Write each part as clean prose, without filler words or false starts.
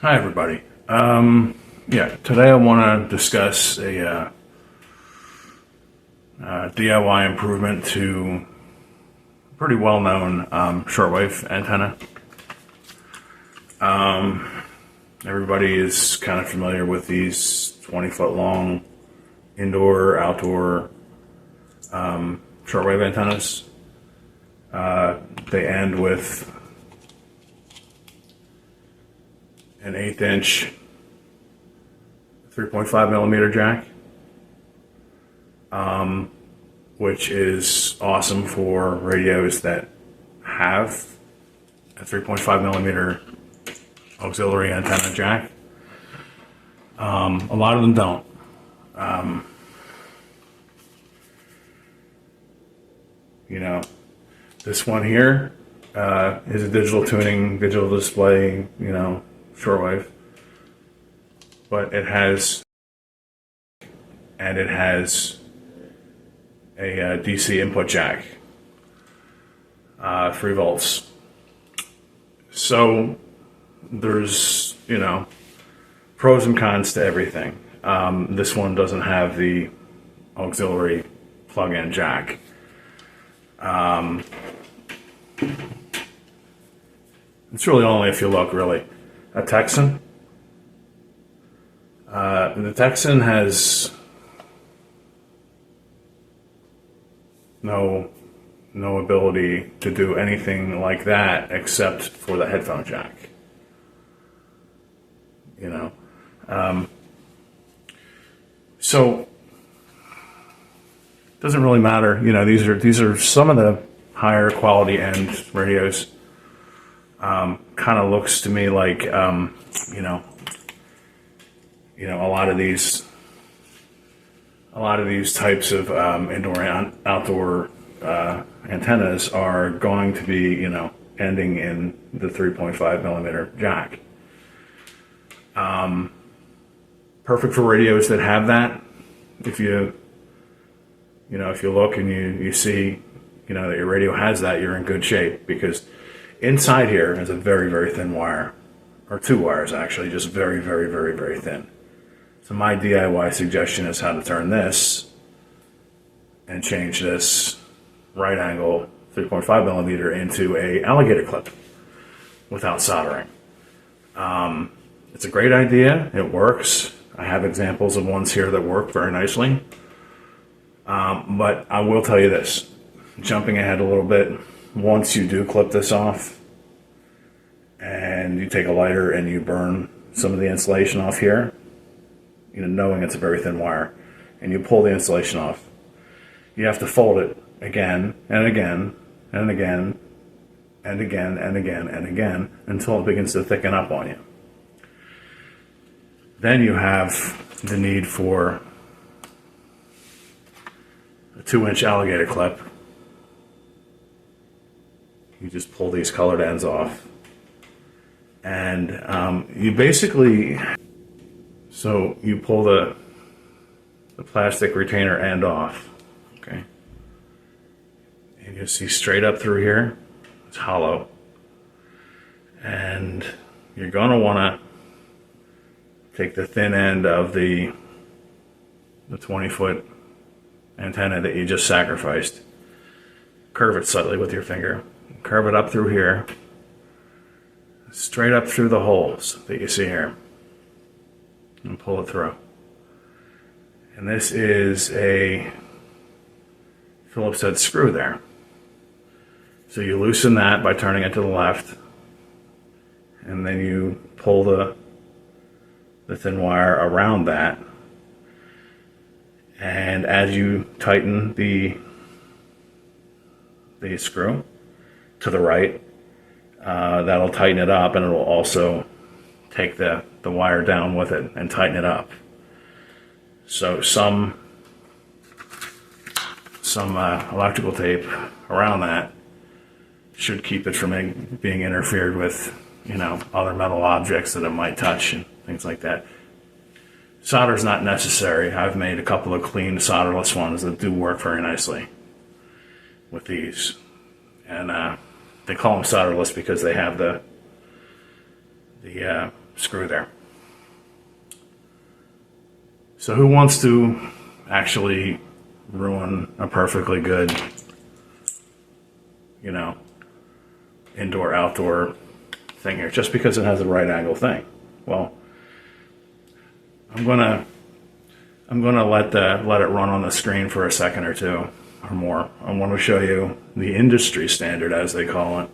Hi, everybody. Today I want to discuss a DIY improvement to a pretty well-known shortwave antenna. Everybody is kind of familiar with these 20-foot long indoor, outdoor shortwave antennas. They end with an 1/8 inch 3.5 millimeter jack, which is awesome for radios that have a 3.5 millimeter auxiliary antenna jack. A lot of them don't. This one here is a digital tuning, digital display, shortwave, but it has a DC input jack, 3 volts. So there's pros and cons to everything. This one doesn't have the auxiliary plug-in jack. It's really only if you look, really. A Texan. The Texan has no ability to do anything like that except for the headphone jack. So it doesn't really matter. These are some of the higher quality end radios. Kind of looks to me like a lot of these types of indoor and outdoor antennas are going to be ending in the 3.5 millimeter jack. Perfect for radios that have that. If you look and you see that your radio has that, you're in good shape, because inside here is a very, very thin wire, or 2 wires actually, just very, very, very, very thin. So my DIY suggestion is how to turn this and change this right angle 3.5 millimeter into a alligator clip without soldering. It's a great idea. It works. I have examples of ones here that work very nicely. But I will tell you this, jumping ahead a little bit, once you do clip this off and you take a lighter and you burn some of the insulation off here, knowing it's a very thin wire, and you pull the insulation off, you have to fold it again and again and again and again and again and again until it begins to thicken up on you. Then you have the need for a 2-inch alligator clip. You just pull these colored ends off, and you basically, so you pull the plastic retainer end off, okay, and you see straight up through here, it's hollow, and you're going to want to take the thin end of the 20-foot antenna that you just sacrificed, curve it slightly with your finger, curve it up through here, straight up through the holes that you see here, and pull it through. And this is a Phillips head screw there. So you loosen that by turning it to the left, and then you pull the thin wire around that, and as you tighten the screw to the right, that'll tighten it up, and it'll also take the wire down with it and tighten it up. So some electrical tape around that should keep it from being interfered with, other metal objects that it might touch and things like that. Solder's not necessary. I've made a couple of clean solderless ones that do work very nicely with these. And they call them solderless because they have the screw there. So who wants to actually ruin a perfectly good, you know, indoor outdoor thing here just because it has a right angle thing? Well, I'm gonna let it run on the screen for a second or two or more. I want to show you the industry standard, as they call it,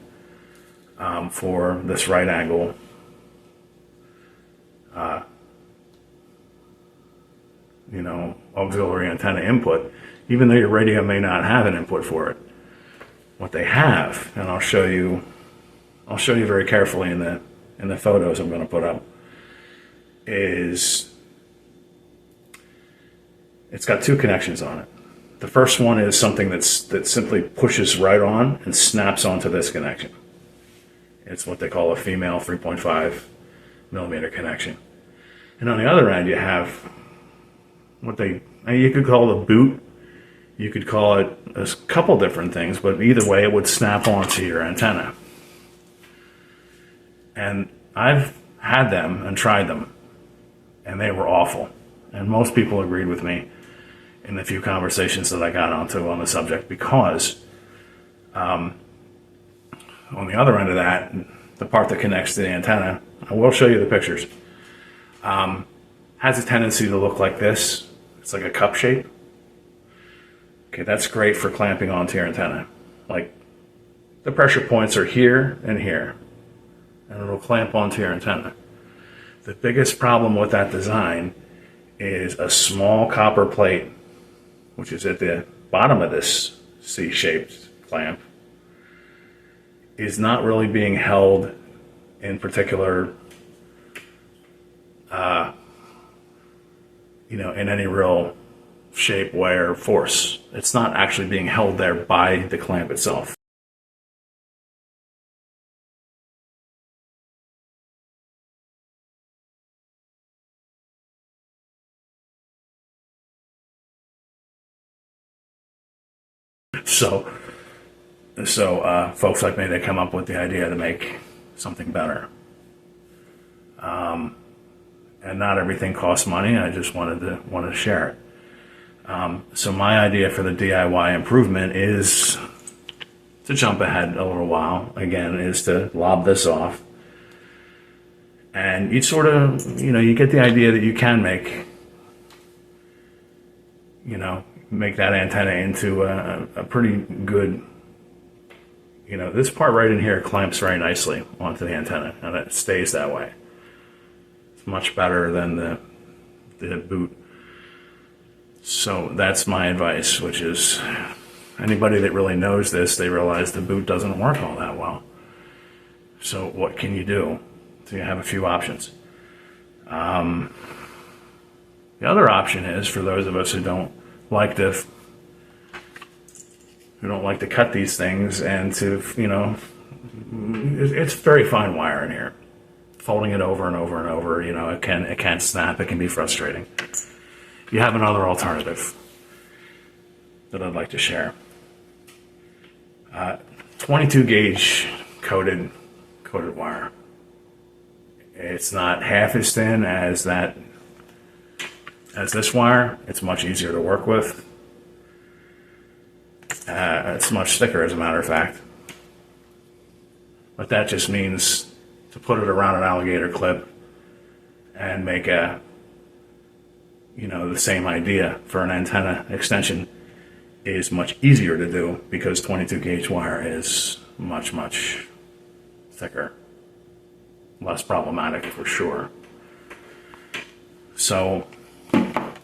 for this right angle auxiliary antenna input, even though your radio may not have an input for it. What they have, and I'll show you very carefully in the photos I'm going to put up, is it's got two connections on it. The first one is something that simply pushes right on and snaps onto this connection. It's what they call a female 3.5 millimeter connection. And on the other end, you have what you could call a boot. You could call it a couple different things, but either way, it would snap onto your antenna. And I've had them and tried them, and they were awful. And most people agreed with me in the few conversations that I got onto on the subject, because on the other end of that, the part that connects to the antenna, I will show you the pictures, has a tendency to look like this. It's like a cup shape. Okay, that's great for clamping onto your antenna. Like, the pressure points are here and here, and it'll clamp onto your antenna. The biggest problem with that design is a small copper plate, which is at the bottom of this C-shaped clamp, is not really being held in particular, in any real shape, way, or force. It's not actually being held there by the clamp itself. So folks like me, they come up with the idea to make something better. And not everything costs money. I just wanted to share it. So my idea for the DIY improvement is to jump ahead a little while. Again, is to lob this off. And you sort of, you get the idea that you can make that antenna into a pretty good, this part right in here clamps very nicely onto the antenna, and it stays that way. It's much better than the boot. So that's my advice, which is anybody that really knows this, they realize the boot doesn't work all that well. So what can you do? So you have a few options. The other option is, for those of us who don't like to cut these things, and to, it's very fine wire in here. Folding it over and over and over, it can snap, it can be frustrating. You have another alternative that I'd like to share. 22 gauge coated wire. It's not half as thin as this wire. It's much easier to work with. It's much thicker, as a matter of fact. But that just means to put it around an alligator clip and make the same idea for an antenna extension is much easier to do, because 22 gauge wire is much, much thicker. Less problematic for sure. So, real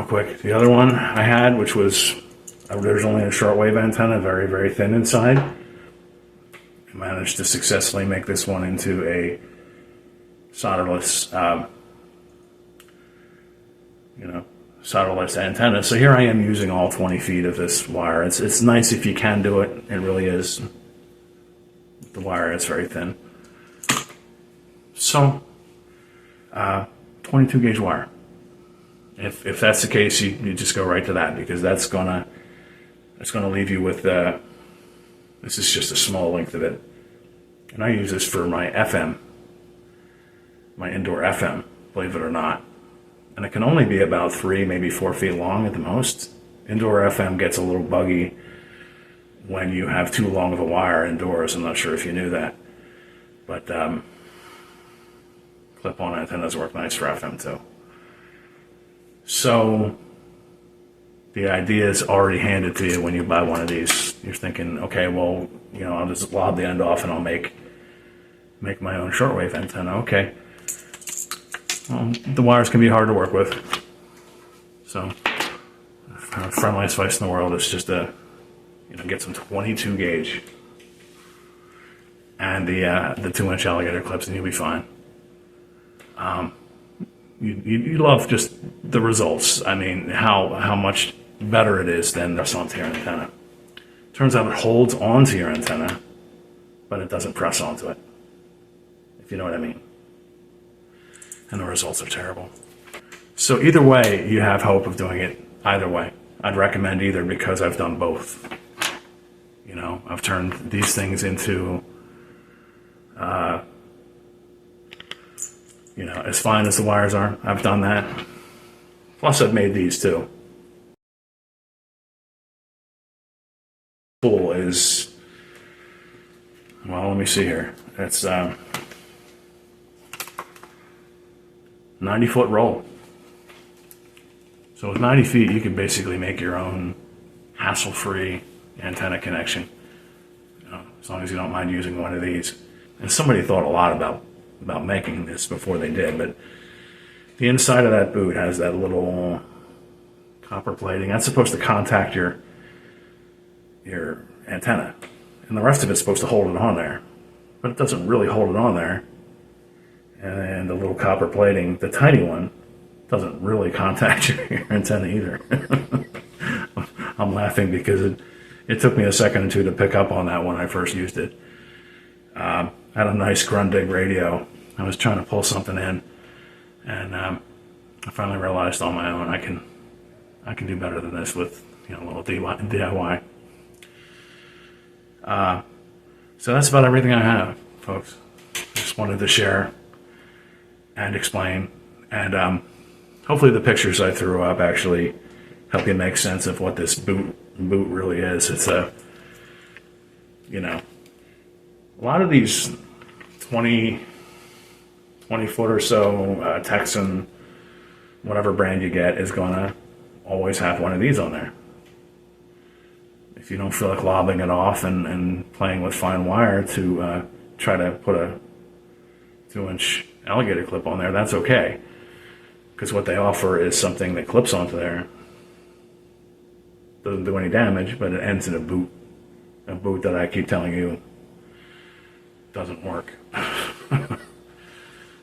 quick, the other one I had, which was originally a shortwave antenna, very, very thin inside, I managed to successfully make this one into a solderless, solderless antenna. So here I am using all 20 feet of this wire. It's nice if you can do it. It really is. The wire is very thin. So, 22 gauge wire. If that's the case, you just go right to that, because that's gonna leave you with this is just a small length of it. And I use this for my FM, my indoor FM, believe it or not. And it can only be about 3, maybe 4 feet long at the most. Indoor FM gets a little buggy when you have too long of a wire indoors. I'm not sure if you knew that. But clip-on antennas work nice for FM too. So the idea is already handed to you when you buy one of these. You're thinking, okay, well, you know, I'll just lob the end off and I'll make my own shortwave antenna. Okay. The wires can be hard to work with. So friendliest advice in the world is just to, you know, get some 22 gauge and the 2-inch alligator clips, and you'll be fine. You love just the results. I mean, how much better it is than the press onto your antenna. Turns out it holds onto your antenna, but it doesn't press onto it, if you know what I mean. And the results are terrible. So either way, you have hope of doing it either way. I'd recommend either, because I've done both. You know, I've turned these things into, you know, as fine as the wires are. I've done that. Plus, I've made these too. Spool is, well, let me see here. It's 90-foot roll. So with 90 feet, you can basically make your own hassle-free antenna connection, you know, as long as you don't mind using one of these. And somebody thought a lot about making this before they did, but the inside of that boot has that little copper plating. That's supposed to contact your antenna, and the rest of it's supposed to hold it on there, but it doesn't really hold it on there. And the little copper plating, the tiny one, doesn't really contact your antenna either. I'm laughing because it took me a second or two to pick up on that when I first used it. I had a nice Grundig radio. I was trying to pull something in, and I finally realized on my own I can do better than this with, you know, a little DIY. So that's about everything I have, folks. Just wanted to share and explain, and hopefully the pictures I threw up actually help you make sense of what this boot really is. It's a, you know, a lot of these 20 foot or so Texan, whatever brand you get, is gonna always have one of these on there. If you don't feel like lobbing it off and playing with fine wire to try to put a 2-inch alligator clip on there, that's okay, because what they offer is something that clips onto there, doesn't do any damage, but it ends in a boot that I keep telling you doesn't work.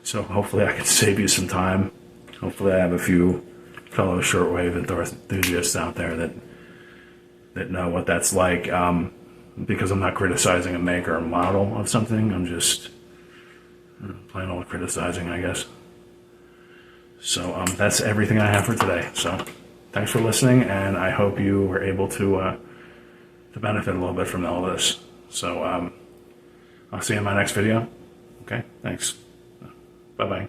So hopefully I can save you some time. Hopefully I have a few fellow shortwave enthusiasts out there that know what that's like, because I'm not criticizing a maker or model of something. I'm just plain old criticizing, I guess. So that's everything I have for today. So thanks for listening, and I hope you were able to benefit a little bit from all this. So I'll see you in my next video. Okay, thanks. Bye-bye.